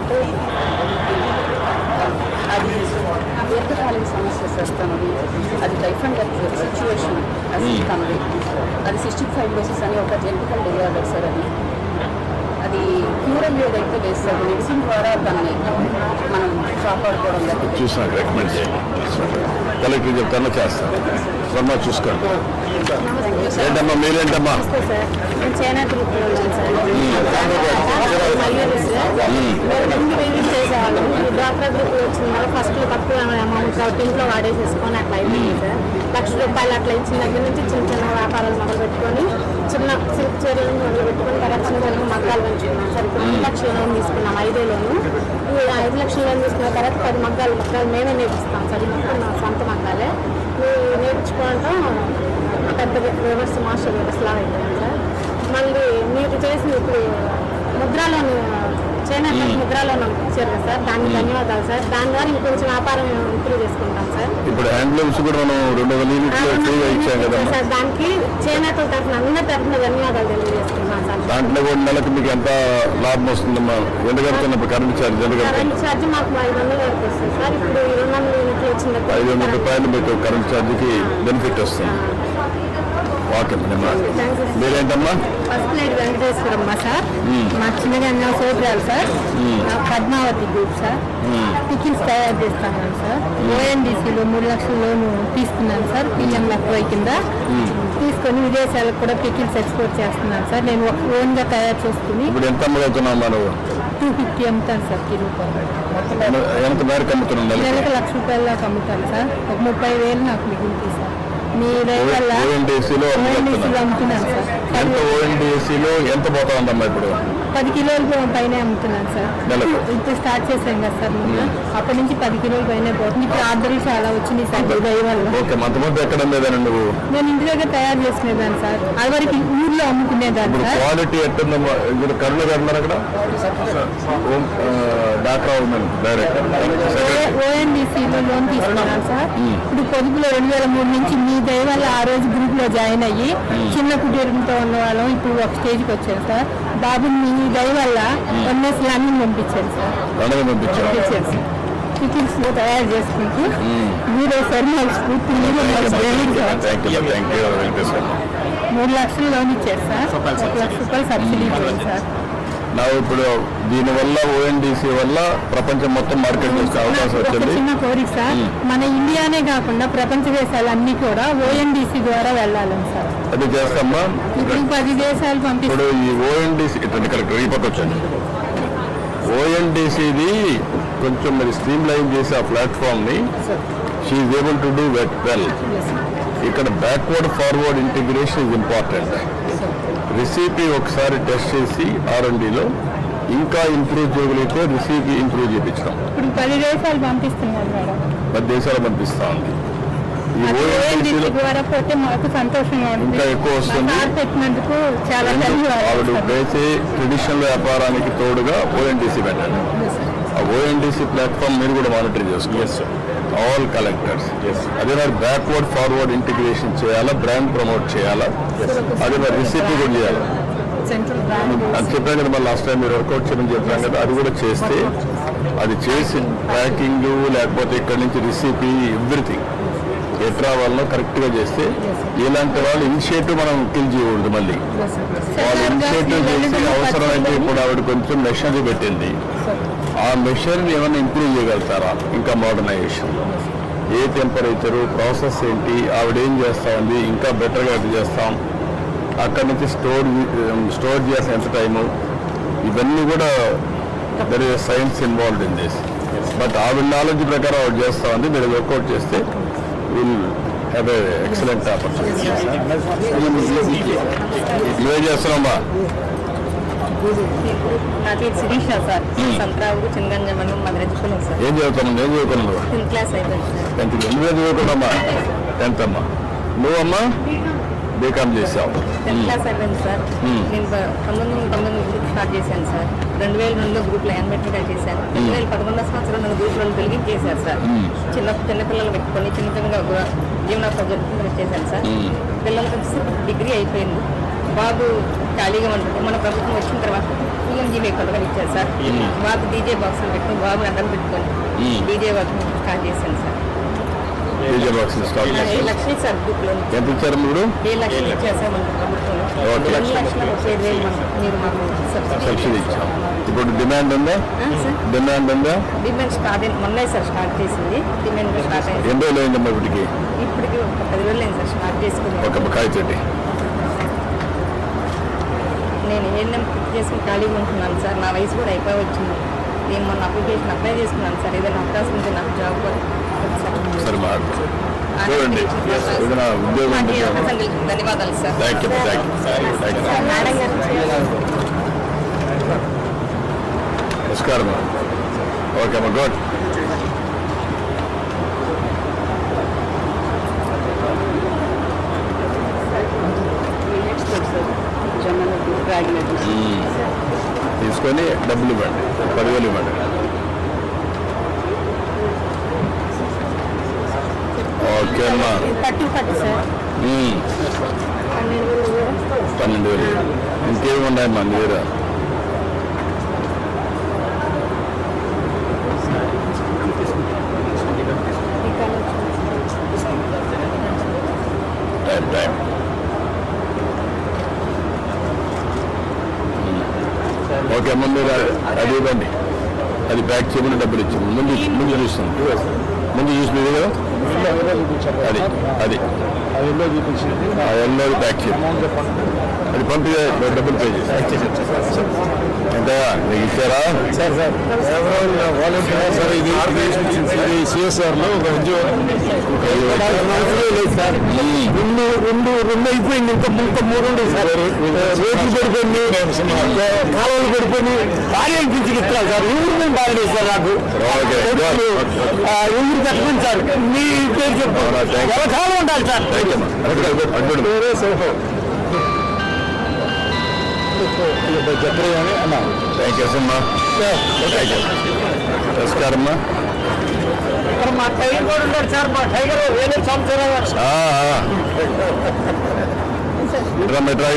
అంటే అది దీర్ఘకాలిక సమస్య సార్ తనది. అది లైఫ్ అండ్ డెత్ సిచ్యువేషన్ తనది. అది సిస్టిక్ ఫైబ్రోసిస్ అని ఒక జెనెటికల్ డిజార్డర్ సార్. అది క్యూర్ అయ్యేది అయితే లేదు సార్. మెడిసిన్ ద్వారా దాన్ని మనం కాపాడుకోవడం జరిగింది. చూసినాక రికమెండ్ చేయండి, కలెక్టర్ చెప్తాను చేస్తాను. వర్మ చూసుకోండి. ఏంటమ్మా మీరేంటమ్మా? నేను చైనా గ్రూప్లో ఉన్నాను సార్. చేసేవాళ్ళు డాక్టర్ గ్రూప్లో వచ్చిన వల్ల ఫస్ట్ తక్కువ అమౌంట్ ఇంట్లో వాడేసేసుకొని అట్లా అయిపోయింది సార్. ₹1,00,000 అట్లా ఇచ్చిన దగ్గర నుంచి చిన్న చిన్న వ్యాపారాలు మొదలు పెట్టుకొని చిన్న సిల్క్ చీరలు మొదలు పెట్టుకొని చిన్న చిన్న మగ్గాలు పెంచుకున్నాం సార్. ఇప్పుడు 2 లక్షల లోన్ తీసుకున్నాం 5 ఏళ్ళను. ఈ 5 లక్షల లోన్ తీసుకున్న తర్వాత 10 మగ్గాలు మేమే నేర్పిస్తాం సార్. ఈ మొత్తం నా సొంత మగ్గాలే నేర్చుకోవడం పెద్ద వ్యవస్థ మాస్టర్ వ్యవస్థలా అయిపోయింది సార్. మళ్ళీ మీరు చేసిన ఇప్పుడు ముద్రాలోను చైనా ముద్రాలోను ఇచ్చారు కదా సార్, దానికి ధన్యవాదాలు సార్. దాని ద్వారా ఇంకొంచెం వ్యాపారం ఇంప్రూవ్ చేసుకుంటాం సార్. ఇప్పుడు హ్యాండ్లూమ్స్ కూడా మనం 200 యూనిట్లు ఇచ్చాం కదా సార్. దానికి చేనేత తరఫున అందరి తరఫున ధన్యవాదాలు తెలియజేస్తున్నాం సార్. దాంట్లో కూడా నెలకు మీకు ఎంత లాభం వస్తుందమ్మా? ఎంత కడుతున్నప్పుడు కరెంట్ ఛార్జ్? కరెంట్ ఛార్జ్ మాకు 500 వరకు వస్తుంది సార్. ఇప్పుడు 200 యూనిట్లు వచ్చింది. ₹500 మీకు కరెంట్ ఛార్జ్కి బెనిఫిట్ వస్తుంది. ఓకే మీరేంటమ్మా? First plate Venkateswaramma sir. మా చిన్నగా సోదరాలు sir. Padmavathi group sir. Tickets తయారు చేస్తాను సార్. ఓఎన్డీసీలో 3 లక్షల లోను తీసుకున్నాను సార్. పిఎం లక్వై కింద తీసుకొని విదేశాలకు కూడా పికిల్స్ ఎక్స్పోర్ట్ చేస్తున్నాను సార్. నేను ఓన్గా తయారు చేసుకుని ఇప్పుడు ఎంత అమ్ముతున్నాం? 250 అమ్ముతాను సార్. ఎంత మేరకు అమ్ముతున్నాం? నెలకు ₹1,00,000 దాకా అమ్ముతాను సార్. ఒక 30,000 నాకు మిగులుతుంది సార్. మీ వల్ల ఓఎన్డీసీలో అమ్ముతున్నాను సార్. ఓఎన్డీసీలో ఎంత పోతా ఉందమ్మా ఇప్పుడు? 10 కిలోల పైన అమ్ముతున్నాను సార్. ఇప్పుడు స్టార్ట్ చేసాం కదా సార్. అప్పటి నుంచి 10 కిలోల పైన పోతుంది. ఇప్పుడు ఆర్డర్లు చాలా వచ్చినాయి సార్ వల్ల. ఓకే, మంతమంది ఎక్కడ ఉండేదాన్ని నువ్వు? నేను ఇంటి దగ్గర తయారు చేసుకునేదాన్ని సార్. అది వరకు ఊర్లో అమ్ముకునేదాన్ని సార్. క్వాలిటీ ఎట్టుందమ్మా? ఇప్పుడు కరుణ కడుతున్నారు అక్కడ డాక్రా ఉమెన్ డైరెక్టర్. ఓఎన్డీసీలో లోన్ తీసుకున్నాను సార్. ఇప్పుడు పొదుపులో 2003 నుంచి మీ దయ వల్ల ఆ రోజు గ్రూప్ లో జాయిన్ అయ్యి చిన్న కుటీరంతో ఉన్న వాళ్ళం ఇప్పుడు ఒక స్టేజ్కి వచ్చాను సార్. బాబుని మీ దయ వల్ల అన్ని పంపించారు సార్. పంపించారు సార్. టికెట్స్ తయారు చేసుకుంటూ మీరే సార్ మాకు స్ఫూర్తి. మీరు 3 లక్షలు లోన్ ఇచ్చారు సార్. ₹1,00,000 సబ్సిడీ ఇచ్చారు సార్. ఇప్పుడు దీనివల్ల ఓఎన్డీసీ వల్ల ప్రపంచం మొత్తం మార్కెట్ చేసే అవకాశం వచ్చింది. చిన్న కోరిక సార్, మన ఇండియానే కాకుండా ప్రపంచ దేశాలన్నీ కూడా ఓఎన్డీసీ ద్వారా వెళ్ళాలని సార్. అది చేస్తామా? ఇప్పుడు 10 దేశాలు పంపిస్తారు. ఈ ఓఎన్డీసీ కరెక్ట్ ఈ పక్క వచ్చండి. ఓఎన్డీసీది కొంచెం మరి స్ట్రీమ్ లైన్ చేసి ఆ ప్లాట్ఫామ్ ని she able to do well. ఇక్కడ backward forward integration is important. Recipe ఒకసారి టెస్ట్ చేసి R&Dలో ఇంకా ఇంప్రూవ్ చేయగలిగితే రెసిపీ ఇంప్రూవ్ చేయించడం. ఇప్పుడు 10 దేశాలు పంపిస్తున్నారు మేడం. 10 దేశాలు పంపిస్తా ఉంది. ఈ ఓఎన్డీసీ ద్వారా పోతే మాకు సంతోషంగా ఉంటుంది. ఇంకా ఎక్కువ వస్తుంది. పెట్టినందుకు చాలా ధన్యవాదాలు. వేసే ట్రెడిషనల్ వ్యాపారానికి తోడుగా ఓఎన్డీసీ పెట్టండి. ఆ ఓఎన్డీసీ ప్లాట్ఫామ్ మీరు కూడా మానిటర్ చేసుకోవచ్చు. ఆల్ కలెక్టర్స్ అదే మరి బ్యాక్వర్డ్ ఫార్వర్డ్ ఇంటిగ్రేషన్ చేయాలా, బ్రాండ్ ప్రమోట్ చేయాలా, అదే మరి రెసిపీ కూడా చేయాలి. అది చెప్పాను కదా మళ్ళీ లాస్ట్ టైం మీరు వర్కౌట్ చేయమని చెప్పాను కదా. అది కూడా చేస్తే అది చేసి ప్యాకింగ్ లేకపోతే ఇక్కడ నుంచి రెసిపీ ఎవ్రీథింగ్ ఎట్లా వాళ్ళలో కరెక్ట్గా చేస్తే ఇలాంటి వాళ్ళు ఇనిషియేటివ్ మనం కిల్ చేయకూడదు. మళ్ళీ వాళ్ళు ఇనిషియేటివ్ చేసి అవసరమైతే ఇప్పుడు ఆవిడ కొంచెం మెషినరీ పెట్టింది. ఆ మెషినరీని ఏమైనా ఇంప్రూవ్ చేయగలుగుతారా? ఇంకా మోడర్నైజేషన్, ఏ టెంపరేచరు, ప్రాసెస్ ఏంటి, ఆవిడ ఏం చేస్తా ఉంది, ఇంకా బెటర్గా ఎట్లా చేస్తాం, అక్కడి నుంచి స్టోర్ చేసిన ఎంత టైము, ఇవన్నీ కూడా there is science involved in this. But ఆవిడ నాలెడ్జ్ ప్రకారం ఆవిడ చేస్తా ఉంది. మీరు వర్కౌట్ చేస్తే will have a excellent opportunity. నువ్వేం చేస్తున్నామ్మా? శిరీష సార్. సంతరావు చిన్నగంజమను మధురజుకున్నాం సార్. ఏం చదువుతున్నావు? ఏం చదువుకున్నావు? 10th క్లాస్ అయిపోయింది సార్. 10th. నువ్వే చదువుకున్నామ్మా? 10th అమ్మా. నువ్వమ్మా బీకామ్ చేసావు? 10th క్లాస్ అయిపోయింది సార్. నేను 1999 గ్రూప్ స్టార్ట్ చేశాను సార్. 2002లో గ్రూప్లో యాన్మెట్రికల్ చేశాను. 2011 సంవత్సరం నన్ను గ్రూప్లో తొలగించేశారు సార్. చిన్నపిల్లలు పెట్టుకొని చిన్నగా జీవనోపాధి జరుపుకుంటూ వచ్చేసాను సార్. పిల్లలకి డిగ్రీ అయిపోయింది. బాబు ఖాళీగా ఉంటుంది. మన ప్రభుత్వం వచ్చిన తర్వాత పిఎంజీవై కొత్తగా ఇచ్చారు సార్. బాబు డీజే బాక్సులు పెట్టుకుని బాబు అడ్డం పెట్టుకొని డీజే వర్క్ స్టార్ట్ చేశాను సార్. డీజే బాక్స్ స్టార్ట్ 7 లక్షలు సార్ గ్రూప్లో ఎంత ఇచ్చారు మీరు? 7 లక్షలు ఇచ్చారు సార్ మన ప్రభుత్వం. ఓకే. 2,35,000 మీరు మాకు సబ్సిడీ ఇచ్చాం. ఇప్పుడు డిమాండ్ ఉందా? సార్ డిమాండ్ ఉందా? డిమాండ్ స్టార్ట్ అయింది మొన్నే సార్ స్టార్ట్ చేసింది. డిమాండ్ స్టార్ట్ అయింది. ఎన్ని రోజులు అయిందమ్మా ఇప్పటికి? ఇప్పటికి ఒక 10 రోజులు అయింది సార్ స్టార్ట్ చేసుకుని. ఒక బకాయి తోటి నేను ఏఎన్ఎం పిక్ చేసుకుని ఖాళీగా ఉంటున్నాను సార్. నా వయసు కూడా అయిపోయి వచ్చింది. నేను మొన్న అప్లికేషన్ అప్లై చేసుకున్నాను సార్. ఏదైనా అవకాశం ఉంటే నాకు జాబ్ కూడా సరే మా చూడండి ఏదైనా ఉద్యోగం ఉంటే ధన్యవాదాలు సార్. థ్యాంక్ యూ మేడం గారు నమస్కారం. ఓకే అమ్మా గుడ్. తీసుకొని డబ్బులు ఇవ్వండి, 10,000 ఇవ్వండి. ఓకే అమ్మా. పట్టు సార్ 12,000. ఇంకేమి ఉన్నాయమ్మా మీ దగ్గర? టైం ఓకే అమ్మ మీరు అది ఇవ్వండి. అది బ్యాక్ చేయమని డబ్బులు ఇచ్చింది. ముందు చూస్తుంది. ముందు చూసినది కదా అది అది ఆ ఎల్లో బ్యాక్ చేయండి. అది పంపితే డబ్బులు పే చేసి ఎంతగా మీకు ఇచ్చారా? సార్ ఇది సిఎస్ఆర్లో ఒక ఉద్యోగం సార్. రెండు అయిపోయింది. ఇంకా 3 ఉంది సార్. రోడ్లు పడిపోయింది, కాలువలు పడిపోయి భారీ పింఛన్ ఇస్తున్నారు సార్. ఎవరు మేము బాగా సార్. నాకు ఎవరు పెట్టమని సార్. మీ పేరు చెప్పండి. ఎలా కాలం ఉండాలి సార్. థ్యాంక్ యూ అమ్మా. నమస్కారమ్మా. ఇక్కడ మా టైగర్ కూడా ఉన్నాడు సార్. మా టైగర్ వేరే సంవత్సరాలు మెట్రా